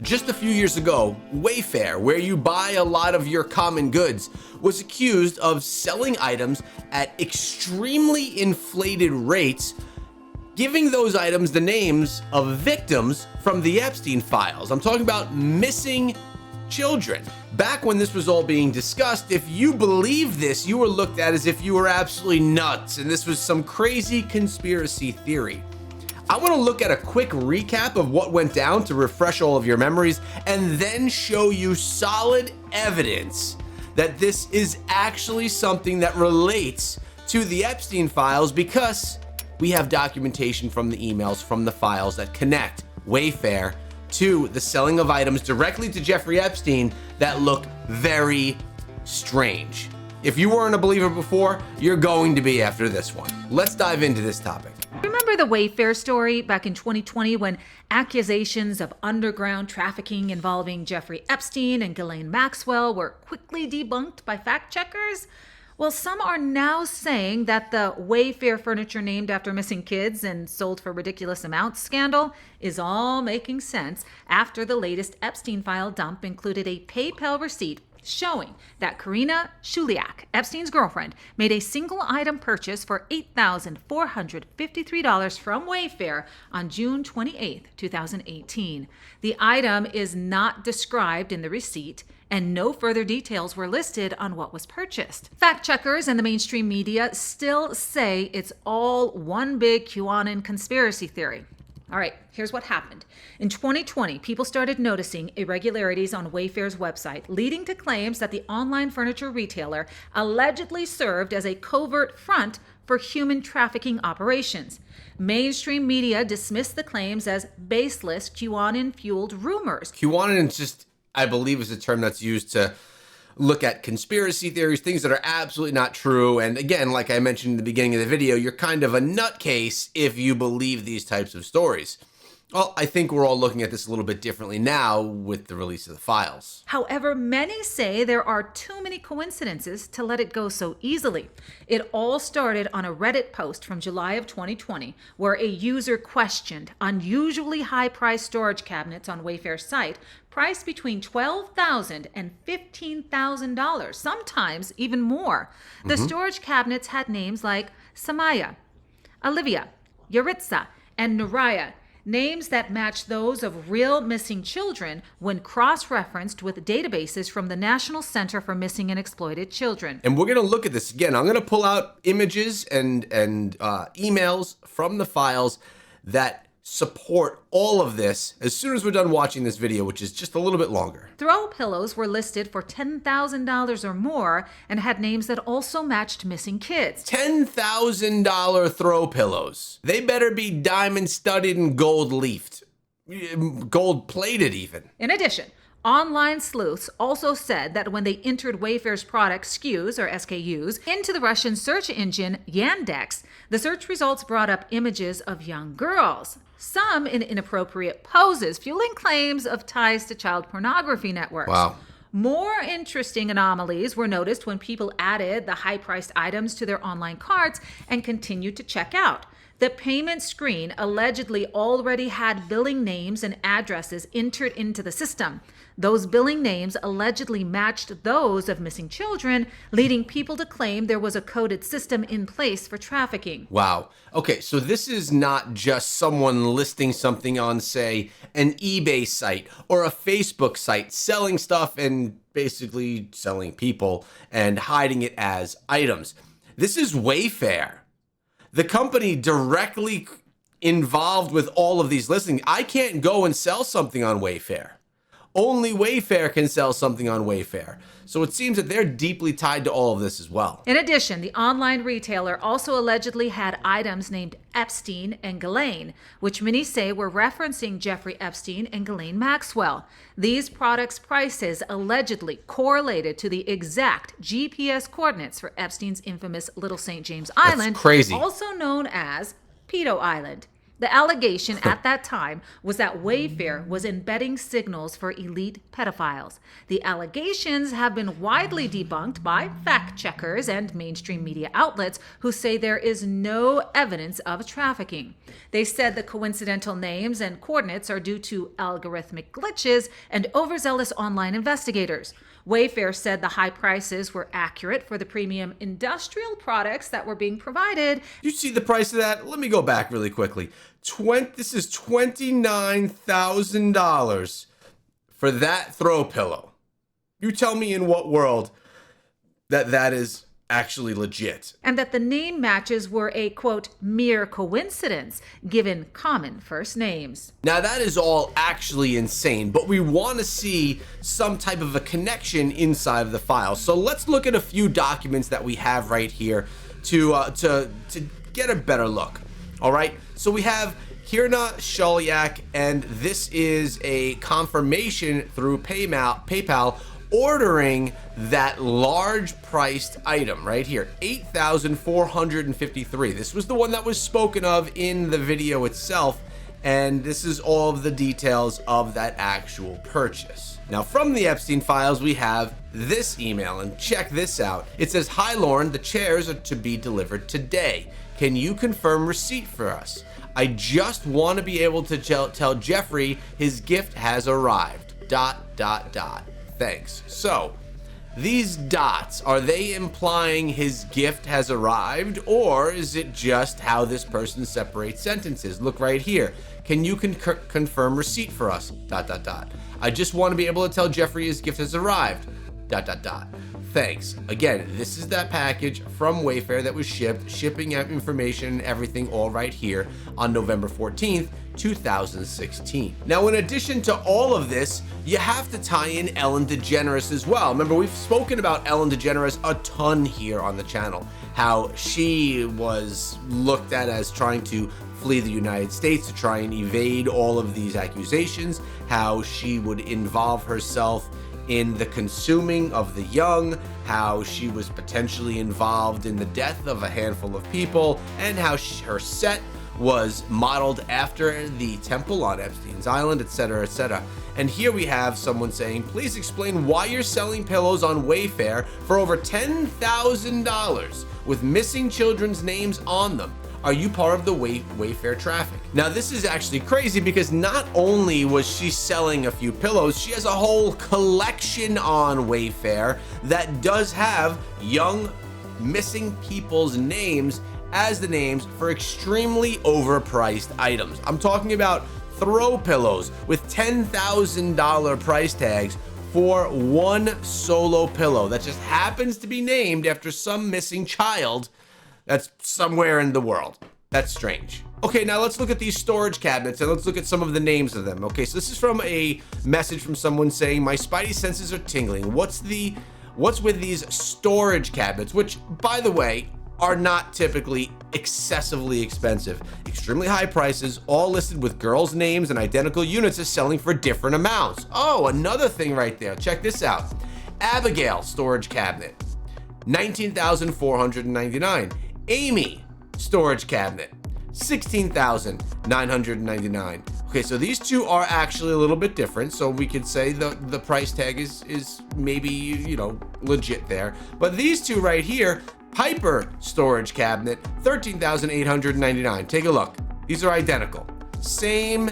Just a few years ago, Wayfair, where you buy a lot of your common goods, was accused of selling items at extremely inflated rates, giving those items the names of victims from the Epstein files. I'm talking about missing children. Back when this was all being discussed, if you believed this, you were looked at as if you were absolutely nuts and this was some crazy conspiracy theory. I want to look at a quick recap of what went down to refresh all of your memories and then show you solid evidence that this is actually something that relates to the Epstein files, because we have documentation from the emails from the files that connect Wayfair to the selling of items directly to Jeffrey Epstein that look very strange. If you weren't a believer before, you're going to be after this one. Let's dive into this topic. Remember the Wayfair story back in 2020 when accusations of underground trafficking involving Jeffrey Epstein and Ghislaine Maxwell were quickly debunked by fact checkers? Well, some are now saying that the Wayfair furniture named after missing kids and sold for ridiculous amounts scandal is all making sense after the latest Epstein file dump included a PayPal receipt showing that Karina Shuliak, Epstein's girlfriend, made a single item purchase for $8,453 from Wayfair on June 28, 2018. The item is not described in the receipt, and no further details were listed on what was purchased. Fact checkers and the mainstream media still say it's all one big QAnon conspiracy theory. All right, here's what happened. In 2020, people started noticing irregularities on Wayfair's website, leading to claims that the online furniture retailer allegedly served as a covert front for human trafficking operations. Mainstream media dismissed the claims as baseless QAnon-fueled rumors. QAnon is just, I believe, is a term that's used to look at conspiracy theories, things that are absolutely not true. And again, like I mentioned in the beginning of the video, you're kind of a nutcase if you believe these types of stories. Well, I think we're all looking at this a little bit differently now with the release of the files. However, many say there are too many coincidences to let it go so easily. It all started on a Reddit post from July of 2020, where a user questioned unusually high-priced storage cabinets on Wayfair's site, priced between $12,000 and $15,000, sometimes even more. The storage cabinets had names like Samaya, Olivia, Yaritza, and Naraya, names that match those of real missing children when cross-referenced with databases from the National Center for Missing and Exploited Children. And we're going to look at this again. I'm going to pull out images and emails from the files that support all of this as soon as we're done watching this video, which is just a little bit longer. Throw pillows were listed for $10,000 or more and had names that also matched missing kids. $10,000 throw pillows. They better be diamond studded and gold leafed, gold plated even. In addition, online sleuths also said that when they entered Wayfair's product SKUs or SKUs into the Russian search engine Yandex, the search results brought up images of young girls, some in inappropriate poses, fueling claims of ties to child pornography networks. Wow. More interesting anomalies were noticed when people added the high-priced items to their online carts and continued to check out. The payment screen allegedly already had billing names and addresses entered into the system. Those billing names allegedly matched those of missing children, leading people to claim there was a coded system in place for trafficking. Wow. Okay, so this is not just someone listing something on, say, an eBay site or a Facebook site, selling stuff and basically selling people and hiding it as items. This is Wayfair, the company directly involved with all of these listings. I can't go and sell something on Wayfair. Only Wayfair can sell something on Wayfair. So it seems that they're deeply tied to all of this as well. In addition, the online retailer also allegedly had items named Epstein and Ghislaine, which many say were referencing Jeffrey Epstein and Ghislaine Maxwell. These products' prices allegedly correlated to the exact GPS coordinates for Epstein's infamous Little St. James Island, That's crazy. also known as Pedo Island. The allegation at that time was that Wayfair was embedding signals for elite pedophiles. The allegations have been widely debunked by fact checkers and mainstream media outlets who say there is no evidence of trafficking. They said the coincidental names and coordinates are due to algorithmic glitches and overzealous online investigators. Wayfair said the high prices were accurate for the premium industrial products that were being provided. You see the price of that? Let me go back really quickly. This is $29,000 for that throw pillow. You tell me in what world that is actually legit. And that the name matches were a, quote, mere coincidence, given common first names. Now that is all actually insane, but we want to see some type of a connection inside of the file. So let's look at a few documents that we have right here to get a better look. All right, so we have Hirna Shaliak, and this is a confirmation through PayPal ordering that large priced item right here, $8,453. This was the one that was spoken of in the video itself, and this is all of the details of that actual purchase. Now from the Epstein files, we have this email, and check this out. It says, "Hi Lauren, the chairs are to be delivered today. Can you confirm receipt for us? I just want to be able to tell Jeffrey his gift has arrived. ... Thanks." So these dots, are they implying his gift has arrived, or is it just how this person separates sentences? Look right here. Can you confirm receipt for us? ... I just want to be able to tell Jeffrey his gift has arrived. ... Thanks. Again, this is that package from Wayfair that was shipping out information and everything all right here on November 14th, 2016. Now, in addition to all of this, you have to tie in Ellen DeGeneres as well. Remember, we've spoken about Ellen DeGeneres a ton here on the channel, how she was looked at as trying to flee the United States to try and evade all of these accusations, how she would involve herself in the consuming of the young, how she was potentially involved in the death of a handful of people, and how her set was modeled after the temple on Epstein's Island, etc., etc. And here we have someone saying, "Please explain why you're selling pillows on Wayfair for over $10,000 with missing children's names on them. Are you part of the Wayfair traffic?" Now this is actually crazy because not only was she selling a few pillows, she has a whole collection on Wayfair that does have young missing people's names as the names for extremely overpriced items. I'm talking about throw pillows with $10,000 price tags for one solo pillow that just happens to be named after some missing child that's somewhere in the world. That's strange. Okay, now let's look at these storage cabinets and let's look at some of the names of them. Okay, so this is from a message from someone saying, "My spidey senses are tingling. What's with these storage cabinets?" Which, by the way, are not typically excessively expensive. Extremely high prices, all listed with girls' names, and identical units are selling for different amounts. Oh, another thing right there. Check this out. Abigail storage cabinet, $19,499. Amy storage cabinet, $16,999. Okay, so these two are actually a little bit different, so we could say the price tag is maybe, you know, legit there. But these two right here, Piper storage cabinet, $13,899. Take a look. These are identical. Same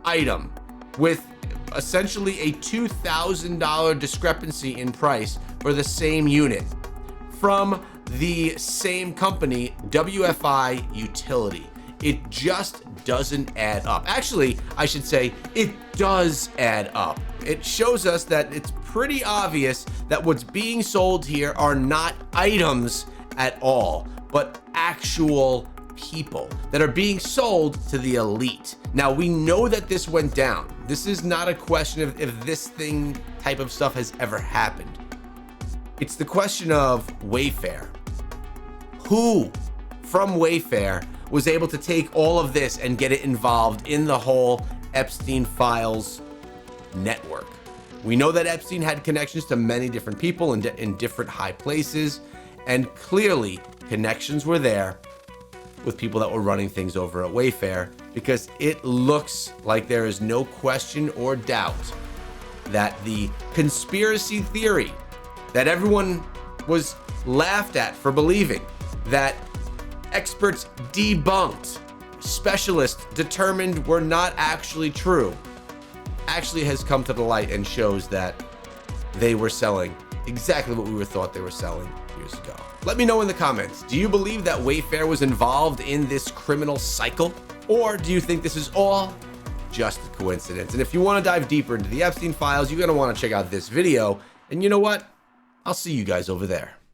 item with essentially a $2,000 discrepancy in price for the same unit from the same company, WFI Utility. It just doesn't add up. Actually, I should say it does add up. It shows us that it's pretty obvious that what's being sold here are not items at all, but actual people that are being sold to the elite. Now, we know that this went down. This is not a question of if this type of stuff has ever happened. It's the question of Wayfair. Who from Wayfair was able to take all of this and get it involved in the whole Epstein files network? We know that Epstein had connections to many different people in different high places, and clearly connections were there with people that were running things over at Wayfair, because it looks like there is no question or doubt that the conspiracy theory that everyone was laughed at for believing, that experts debunked, specialists determined were not actually true, actually has come to the light and shows that they were selling exactly what we were thought they were selling years ago. Let me know in the comments, do you believe that Wayfair was involved in this criminal cycle? Or do you think this is all just a coincidence? And if you want to dive deeper into the Epstein files, you're going to want to check out this video. And you know what? I'll see you guys over there.